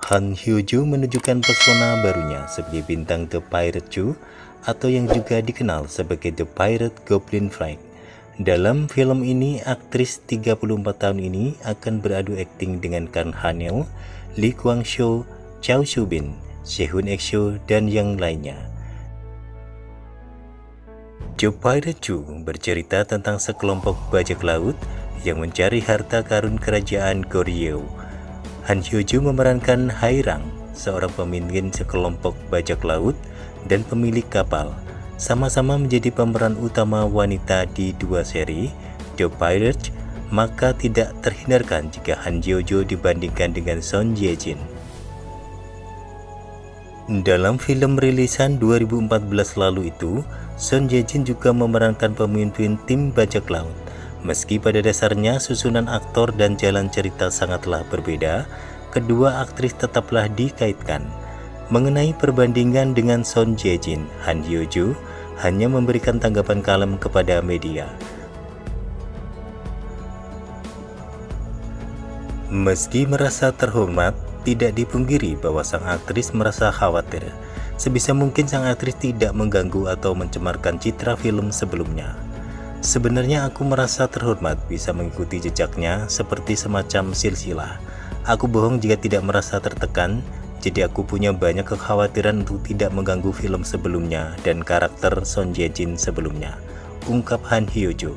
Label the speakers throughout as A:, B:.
A: Han Hyo-joo menunjukkan pesona barunya sebagai bintang The Pirate Chu atau yang juga dikenal sebagai The Pirate Goblin Flag. Dalam film ini, aktris 34 tahun ini akan beradu akting dengan Kang Han-il, Lee Kwang-soo, Chow Soo-bin, Sehun Ek-soo, dan yang lainnya. The Pirate Chu bercerita tentang sekelompok bajak laut yang mencari harta karun kerajaan Goryeo. Han Hyo-joo memerankan Hairang, seorang pemimpin sekelompok bajak laut dan pemilik kapal, sama-sama menjadi pemeran utama wanita di dua seri The Pirate, maka tidak terhindarkan jika Han Hyo-joo dibandingkan dengan Son Ye-jin. Dalam film rilisan 2014 lalu itu, Son Ye-jin juga memerankan pemimpin tim bajak laut. Meski pada dasarnya susunan aktor dan jalan cerita sangatlah berbeda, kedua aktris tetaplah dikaitkan. Mengenai perbandingan dengan Son Ye-jin, Han Hyo-joo hanya memberikan tanggapan kalem kepada media. Meski merasa terhormat, tidak dipungkiri bahwa sang aktris merasa khawatir. Sebisa mungkin sang aktris tidak mengganggu atau mencemarkan citra film sebelumnya. Sebenarnya aku merasa terhormat bisa mengikuti jejaknya seperti semacam silsilah. Aku bohong jika tidak merasa tertekan, jadi aku punya banyak kekhawatiran untuk tidak mengganggu film sebelumnya dan karakter Son Ye-jin sebelumnya, ungkap Han Hyo-joo.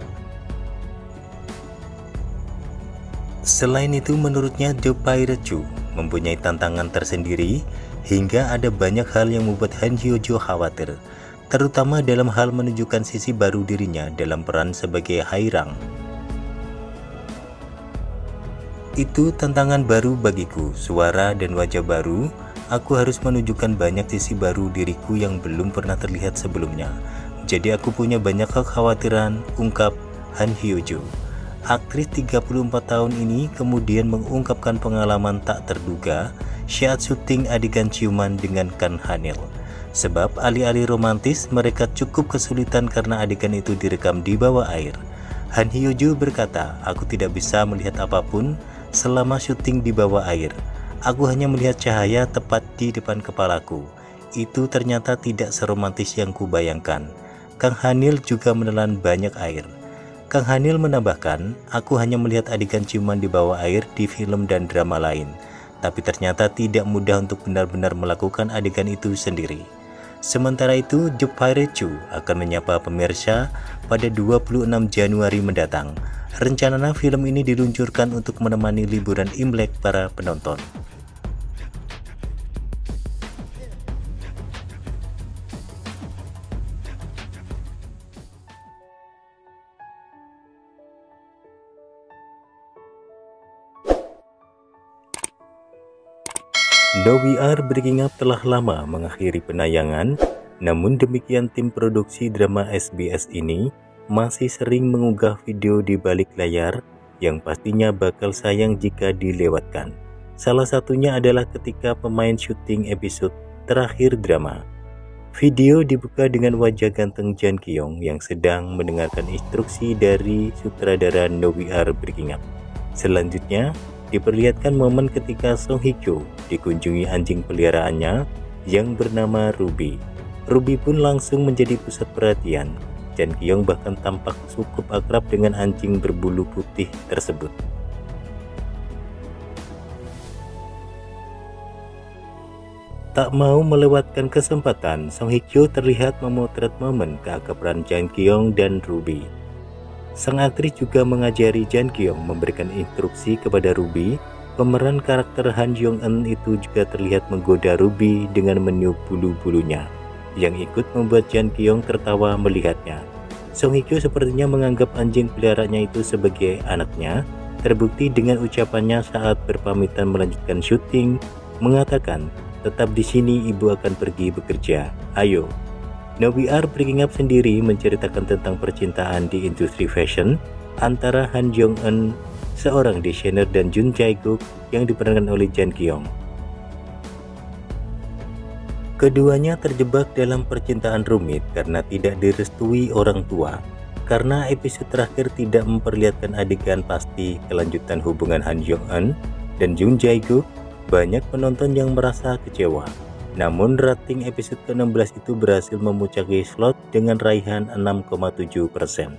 A: Selain itu, menurutnya The Pirate Chu mempunyai tantangan tersendiri hingga ada banyak hal yang membuat Han Hyo-joo khawatir, terutama dalam hal menunjukkan sisi baru dirinya dalam peran sebagai Hairang. Itu tantangan baru bagiku, suara dan wajah baru. Aku harus menunjukkan banyak sisi baru diriku yang belum pernah terlihat sebelumnya. Jadi aku punya banyak kekhawatiran, ungkap Han Hyo-joo. Aktris 34 tahun ini kemudian mengungkapkan pengalaman tak terduga saat syuting adegan ciuman dengan Kang Han-il. Sebab alih-alih romantis, mereka cukup kesulitan karena adegan itu direkam di bawah air. Han Hyo-joo berkata, "Aku tidak bisa melihat apapun selama syuting di bawah air. Aku hanya melihat cahaya tepat di depan kepalaku. Itu ternyata tidak seromantis yang kubayangkan." Kang Han-il juga menelan banyak air. Kang Han-il menambahkan, "Aku hanya melihat adegan ciuman di bawah air di film dan drama lain. Tapi ternyata tidak mudah untuk benar-benar melakukan adegan itu sendiri." Sementara itu, The Pirate Chu akan menyapa pemirsa pada 26 Januari mendatang. Rencananya film ini diluncurkan untuk menemani liburan Imlek para penonton. No We Are Breaking Up telah lama mengakhiri penayangan, namun demikian tim produksi drama SBS ini masih sering mengunggah video di balik layar yang pastinya bakal sayang jika dilewatkan. Salah satunya adalah ketika pemain syuting episode terakhir drama. Video dibuka dengan wajah ganteng Jang Ki-yong yang sedang mendengarkan instruksi dari sutradara No We Are Breaking Up. Selanjutnya, diperlihatkan momen ketika Song Hye-kyo dikunjungi anjing peliharaannya yang bernama Ruby. Ruby pun langsung menjadi pusat perhatian. Jang Ki-yong bahkan tampak cukup akrab dengan anjing berbulu putih tersebut. Tak mau melewatkan kesempatan, Song Hye-kyo terlihat memotret momen keakraban Jang Ki-yong dan Ruby. Sang aktris juga mengajari Jang Ki-yong memberikan instruksi kepada Ruby. Pemeran karakter Han Jong-eun itu juga terlihat menggoda Ruby dengan meniup bulu-bulunya, yang ikut membuat Jang Ki-yong tertawa melihatnya. Song Hye-kyo sepertinya menganggap anjing peliharaannya itu sebagai anaknya, terbukti dengan ucapannya saat berpamitan melanjutkan syuting, mengatakan, "Tetap di sini, ibu akan pergi bekerja. Ayo." No We Are Breaking Up sendiri menceritakan tentang percintaan di industri fashion antara Han Jong-eun, seorang desainer, dan Jun Jae-guk yang diperankan oleh Jang Ki-yong. Keduanya terjebak dalam percintaan rumit karena tidak direstui orang tua. Karena episode terakhir tidak memperlihatkan adegan pasti kelanjutan hubungan Han Jong-eun dan Jun Jae-guk, Banyak penonton yang merasa kecewa. Namun rating episode ke-16 itu berhasil memuncaki slot dengan raihan 6,7%.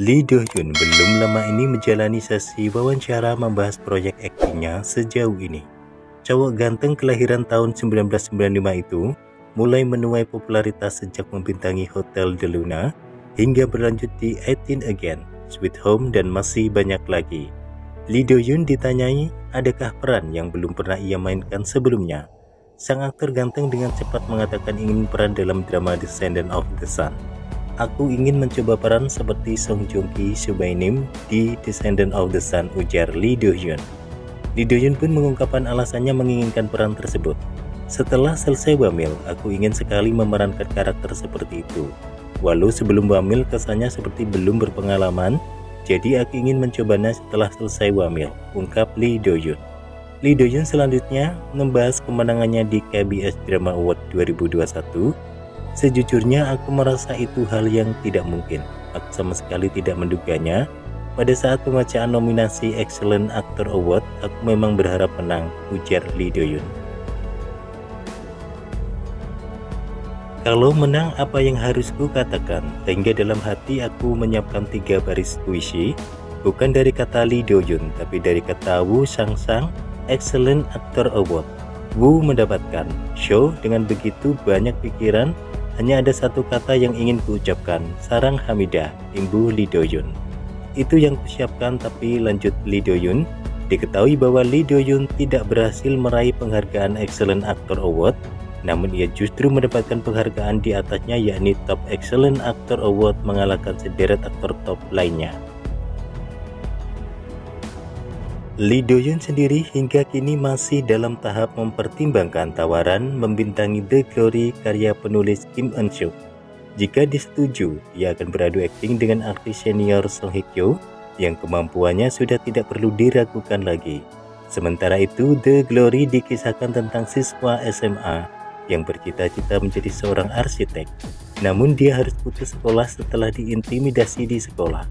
A: Lee Do Hyun belum lama ini menjalani sesi wawancara membahas proyek aktingnya sejauh ini. Cowok ganteng kelahiran tahun 1995 itu mulai menuai popularitas sejak membintangi Hotel de Luna hingga berlanjut di 18 Again, Sweet Home, dan masih banyak lagi. Lee Do Hyun ditanyai adakah peran yang belum pernah ia mainkan sebelumnya. Sang aktor ganteng dengan cepat mengatakan ingin peran dalam drama Descendant of the Sun. Aku ingin mencoba peran seperti Song Joong Ki Subainim di Descendant of the Sun, ujar Lee Do Hyun. Lee Do Hyun pun mengungkapkan alasannya menginginkan peran tersebut. Setelah selesai Wamil, aku ingin sekali memerankan karakter seperti itu. Walau sebelum Wamil kesannya seperti belum berpengalaman, jadi aku ingin mencobanya setelah selesai Wamil, ungkap Lee Do Hyun. Lee Do Hyun selanjutnya membahas kemenangannya di KBS Drama Award 2021. Sejujurnya aku merasa itu hal yang tidak mungkin. Aku sama sekali tidak menduganya. Pada saat pembacaan nominasi Excellent Actor Award, aku memang berharap menang, ujar Lee Do Hyun. Kalau menang, apa yang harus ku katakan? Sehingga dalam hati aku menyiapkan 3 baris puisi, bukan dari kata Lee Do Hyun, tapi dari kata Woo Sang-sang, Excellent Actor Award. Woo mendapatkan show dengan begitu banyak pikiran. Hanya ada satu kata yang ingin kuucapkan, Sarang Hamidah, imbuh Lee Do Hyun. Itu yang kusiapkan, tapi lanjut Lee Do Hyun. Diketahui bahwa Lee Do Hyun tidak berhasil meraih penghargaan Excellent Actor Award, namun ia justru mendapatkan penghargaan di atasnya, yakni Top Excellent Actor Award, mengalahkan sederet aktor top lainnya. Lee Do Hyun sendiri hingga kini masih dalam tahap mempertimbangkan tawaran membintangi The Glory karya penulis Kim Eun Suk. Jika disetujui, ia akan beradu akting dengan aktris senior Song Hye Kyo yang kemampuannya sudah tidak perlu diragukan lagi. Sementara itu, The Glory dikisahkan tentang siswa SMA yang bercita-cita menjadi seorang arsitek. Namun dia harus putus sekolah setelah diintimidasi di sekolah.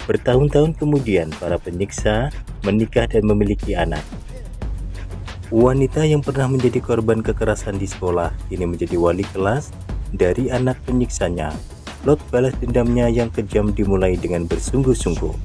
A: Bertahun-tahun kemudian, para penyiksa menikah dan memiliki anak. Wanita yang pernah menjadi korban kekerasan di sekolah kini menjadi wali kelas dari anak penyiksanya. Plot balas dendamnya yang kejam dimulai dengan bersungguh-sungguh.